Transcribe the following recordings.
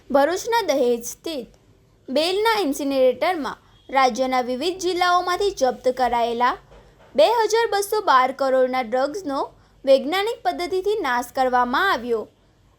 ભરૂચના દહેજ સ્થિત બેલના ઇન્સિનેરેટરમાં રાજ્યના વિવિધ જિલ્લાઓમાંથી જપ્ત કરાયેલા 2212 કરોડના ડ્રગ્સનો વૈજ્ઞાનિક પદ્ધતિથી નાશ કરવામાં આવ્યો.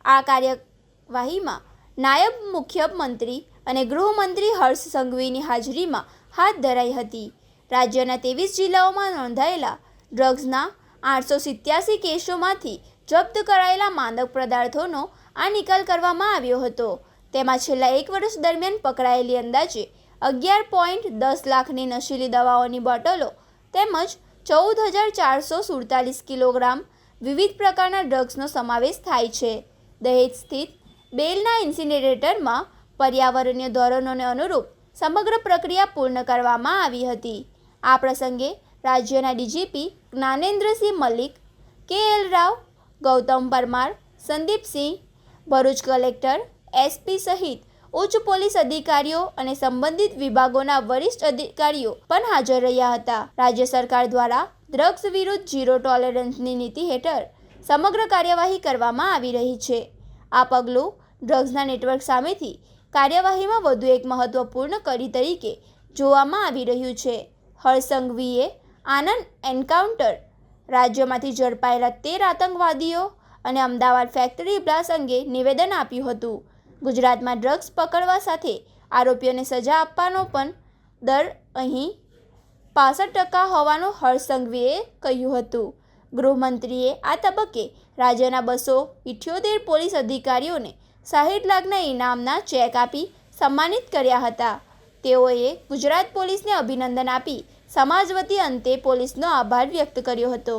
આ કાર્યવાહીમાં નાયબ મુખ્યમંત્રી અને ગૃહમંત્રી હર્ષ સંઘવીની હાજરીમાં હાથ ધરાઈ હતી. રાજ્યના 23 જિલ્લાઓમાં નોંધાયેલા ડ્રગ્સના 887 કેસોમાંથી જપ્ત કરાયેલા માદક પદાર્થોનો આ નિકાલ કરવામાં આવ્યો હતો. તેમાં છેલ્લા 1 વર્ષ દરમિયાન પકડાયેલી અંદાજે 11.10 લાખની નશીલી દવાઓની બોટલો તેમજ 14,447 કિલોગ્રામ વિવિધ પ્રકારના ડ્રગ્સનો સમાવેશ થાય છે. દહેજ સ્થિત બેલના ઇન્સિનેરેટરમાં પર્યાવરણીય ધોરણોને અનુરૂપ સમગ્ર પ્રક્રિયા પૂર્ણ કરવામાં આવી હતી. આ પ્રસંગે રાજ્યના DGP Gyanendrasinh Malik, K L. Rao, Gautam Parmar, Sandeepsinh, Bharuch collector, SP સહિત ઉચ્ચ પોલીસ અધિકારીઓ અને સંબંધિત વિભાગોના વરિષ્ઠ અધિકારીઓ પણ હાજર રહ્યા હતા. રાજ્ય સરકાર દ્વારા ડ્રગ્સ વિરુદ્ધ ઝીરો ટોલરન્સની નીતિ હેઠળ સમગ્ર કાર્યવાહી કરવામાં આવી રહી છે. આ પગલું ડ્રગ્સના નેટવર્ક સામેથી કાર્યવાહીમાં વધુ એક મહત્વપૂર્ણ કડી તરીકે જોવામાં આવી રહ્યું છે. હર્ષ સંઘવીએ આનંદ એન્કાઉન્ટર, રાજ્યમાંથી ઝડપાયેલા 13 આતંકવાદીઓ અને અમદાવાદ ફેક્ટરી બ્લાસ્ટ અંગે નિવેદન આપ્યું હતું. ગુજરાતમાં ડ્રગ્સ પકડવા સાથે આરોપીઓને સજા આપવાનો પણ દર અહીં 65% હોવાનું હર્ષ સંઘવીએ કહ્યું હતું. ગૃહમંત્રીએ આ તબક્કે રાજ્યના 278 પોલીસ અધિકારીઓને 60 લાખના ઇનામના ચેક આપી સન્માનિત કર્યા હતા. તેઓએ ગુજરાત પોલીસને અભિનંદન આપી સમાજ વતી અંતે પોલીસનો આભાર વ્યક્ત કર્યો હતો.